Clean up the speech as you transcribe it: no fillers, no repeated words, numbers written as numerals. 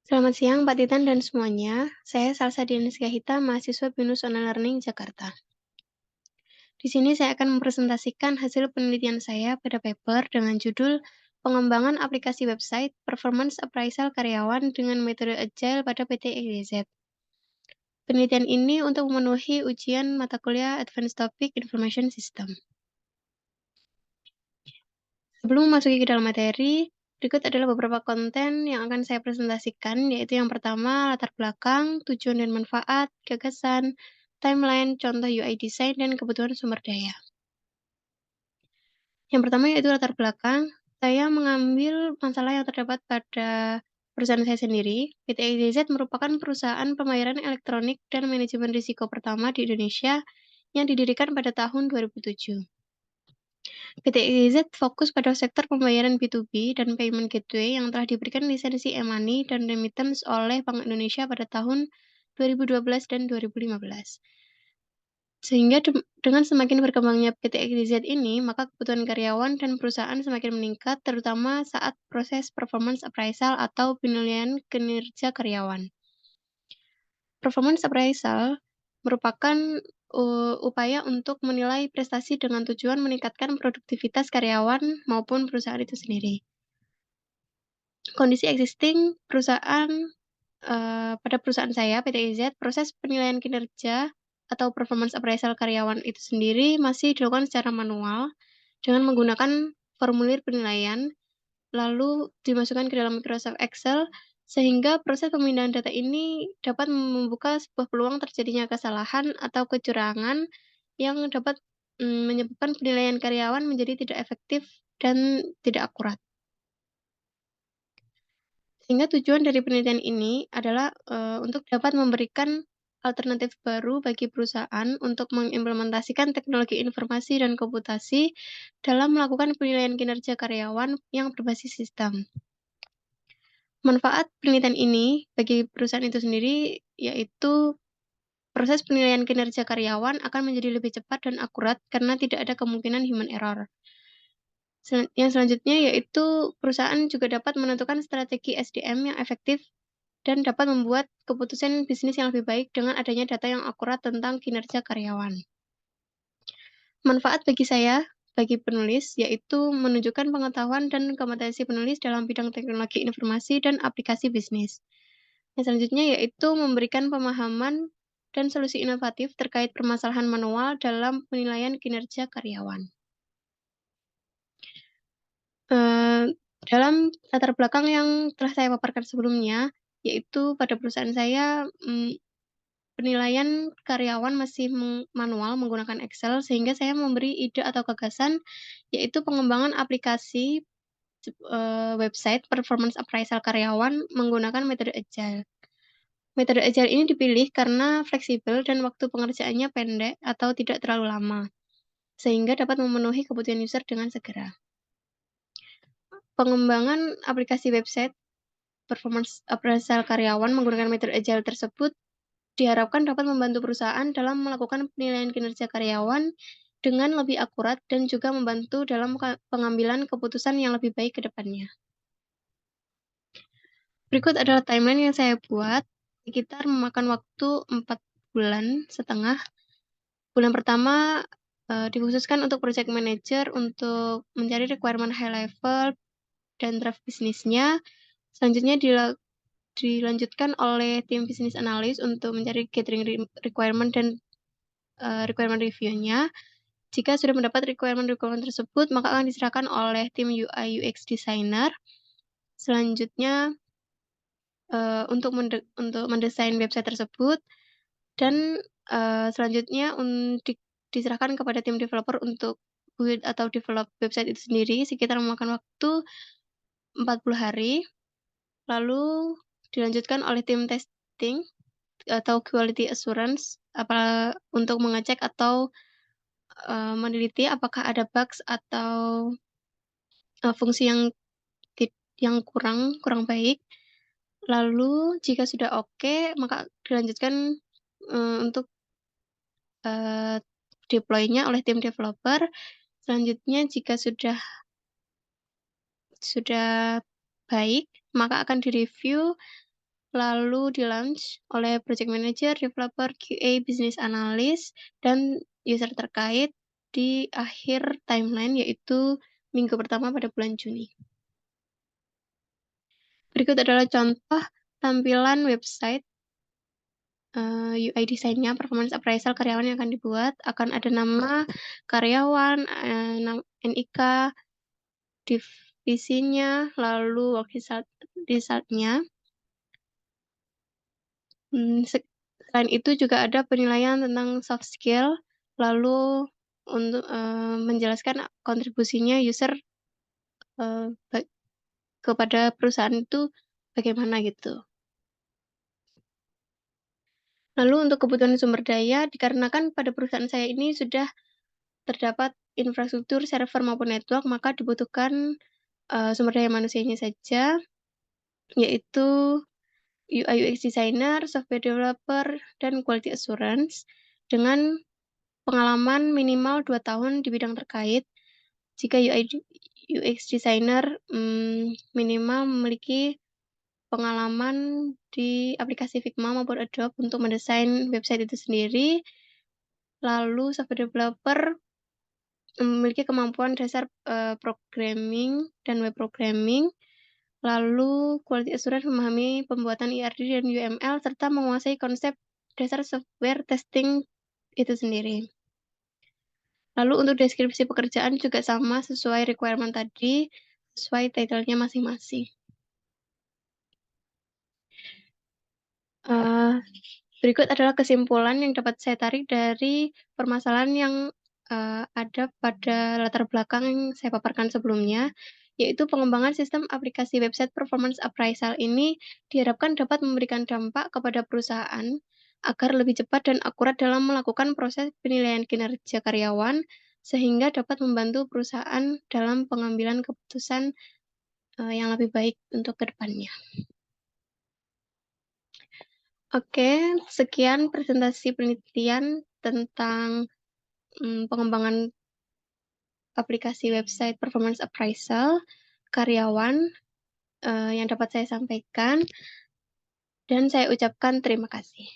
Selamat siang Pak Titan dan semuanya. Saya Salsa Dianska Hitam, mahasiswa BINUS Online Learning Jakarta. Di sini saya akan mempresentasikan hasil penelitian saya pada paper dengan judul Pengembangan aplikasi website Performance Appraisal Karyawan dengan metode Agile pada PT EGZ. Penelitian ini untuk memenuhi ujian mata kuliah Advanced Topic Information System. Sebelum memasuki ke dalam materi, berikut adalah beberapa konten yang akan saya presentasikan, yaitu yang pertama, latar belakang, tujuan dan manfaat, gagasan, timeline, contoh UI design, dan kebutuhan sumber daya. Yang pertama yaitu latar belakang. Saya mengambil masalah yang terdapat pada perusahaan saya sendiri. PT EGZ merupakan perusahaan pembayaran elektronik dan manajemen risiko pertama di Indonesia yang didirikan pada tahun 2007. PT EGZ fokus pada sektor pembayaran B2B dan payment gateway yang telah diberikan lisensi e-money dan remittance oleh Bank Indonesia pada tahun 2012 dan 2015. Sehingga dengan semakin berkembangnya PT EGZ ini, maka kebutuhan karyawan dan perusahaan semakin meningkat, terutama saat proses performance appraisal atau penilaian kinerja karyawan. Performance appraisal merupakan upaya untuk menilai prestasi dengan tujuan meningkatkan produktivitas karyawan maupun perusahaan itu sendiri. Kondisi existing perusahaan pada perusahaan saya, PT EZ, proses penilaian kinerja atau performance appraisal karyawan itu sendiri masih dilakukan secara manual dengan menggunakan formulir penilaian, lalu dimasukkan ke dalam Microsoft Excel, sehingga proses pemindahan data ini dapat membuka sebuah peluang terjadinya kesalahan atau kecurangan yang dapat menyebabkan penilaian karyawan menjadi tidak efektif dan tidak akurat. Sehingga tujuan dari penelitian ini adalah untuk dapat memberikan alternatif baru bagi perusahaan untuk mengimplementasikan teknologi informasi dan komputasi dalam melakukan penilaian kinerja karyawan yang berbasis sistem. Manfaat penelitian ini bagi perusahaan itu sendiri yaitu proses penilaian kinerja karyawan akan menjadi lebih cepat dan akurat karena tidak ada kemungkinan human error. Yang selanjutnya yaitu perusahaan juga dapat menentukan strategi SDM yang efektif dan dapat membuat keputusan bisnis yang lebih baik dengan adanya data yang akurat tentang kinerja karyawan. Manfaat bagi saya, bagi penulis, yaitu menunjukkan pengetahuan dan kompetensi penulis dalam bidang teknologi informasi dan aplikasi bisnis. Yang selanjutnya yaitu memberikan pemahaman dan solusi inovatif terkait permasalahan manual dalam penilaian kinerja karyawan. Dalam latar belakang yang telah saya paparkan sebelumnya, yaitu pada perusahaan saya, penilaian karyawan masih manual menggunakan Excel, sehingga saya memberi ide atau gagasan, yaitu pengembangan aplikasi website performance appraisal karyawan menggunakan metode Agile. Metode Agile ini dipilih karena fleksibel dan waktu pengerjaannya pendek atau tidak terlalu lama, sehingga dapat memenuhi kebutuhan user dengan segera. Pengembangan aplikasi website performance appraisal karyawan menggunakan metode Agile tersebut diharapkan dapat membantu perusahaan dalam melakukan penilaian kinerja karyawan dengan lebih akurat dan juga membantu dalam pengambilan keputusan yang lebih baik ke depannya. Berikut adalah timeline yang saya buat, sekitar memakan waktu 4,5 bulan. Bulan pertama dikhususkan untuk project manager untuk mencari requirement high level dan draft bisnisnya. Selanjutnya dilanjutkan oleh tim business analyst untuk mencari gathering requirement dan requirement review-nya. Jika sudah mendapat requirement tersebut, maka akan diserahkan oleh tim UI UX designer. Selanjutnya untuk mendesain website tersebut, dan selanjutnya diserahkan kepada tim developer untuk build atau develop website itu sendiri, sekitar memakan waktu 40 hari. Lalu dilanjutkan oleh tim testing atau quality assurance untuk mengecek atau meneliti apakah ada bugs atau fungsi yang kurang baik. Lalu jika sudah oke, maka dilanjutkan untuk deploy-nya oleh tim developer. Selanjutnya jika sudah baik, maka akan direview lalu di-launch oleh project manager, developer, QA, business analyst, dan user terkait di akhir timeline, yaitu minggu pertama pada bulan Juni. Berikut adalah contoh tampilan website, UI desainnya, performance appraisal karyawan yang akan dibuat, akan ada nama karyawan, NIK, divisinya, lalu work result-nya. Selain itu juga ada penilaian tentang soft skill, lalu untuk menjelaskan kontribusinya user kepada perusahaan itu bagaimana gitu. Lalu untuk kebutuhan sumber daya, dikarenakan pada perusahaan saya ini sudah terdapat infrastruktur server maupun network, maka dibutuhkan sumber daya manusianya saja, yaitu UI UX designer, software developer, dan quality assurance dengan pengalaman minimal 2 tahun di bidang terkait. Jika UI UX designer minimal memiliki pengalaman di aplikasi Figma maupun Adobe untuk mendesain website itu sendiri. Lalu software developer memiliki kemampuan dasar programming dan web programming. Lalu quality assurance memahami pembuatan IRD dan UML serta menguasai konsep dasar software testing itu sendiri. Lalu untuk deskripsi pekerjaan juga sama sesuai requirement tadi, sesuai title-nya masing-masing. Berikut adalah kesimpulan yang dapat saya tarik dari permasalahan yang ada pada latar belakang yang saya paparkan sebelumnya, yaitu pengembangan sistem aplikasi website performance appraisal ini diharapkan dapat memberikan dampak kepada perusahaan agar lebih cepat dan akurat dalam melakukan proses penilaian kinerja karyawan, sehingga dapat membantu perusahaan dalam pengambilan keputusan yang lebih baik untuk ke depannya. Oke, sekian presentasi penelitian tentang pengembangan aplikasi website performance appraisal karyawan yang dapat saya sampaikan, dan saya ucapkan terima kasih.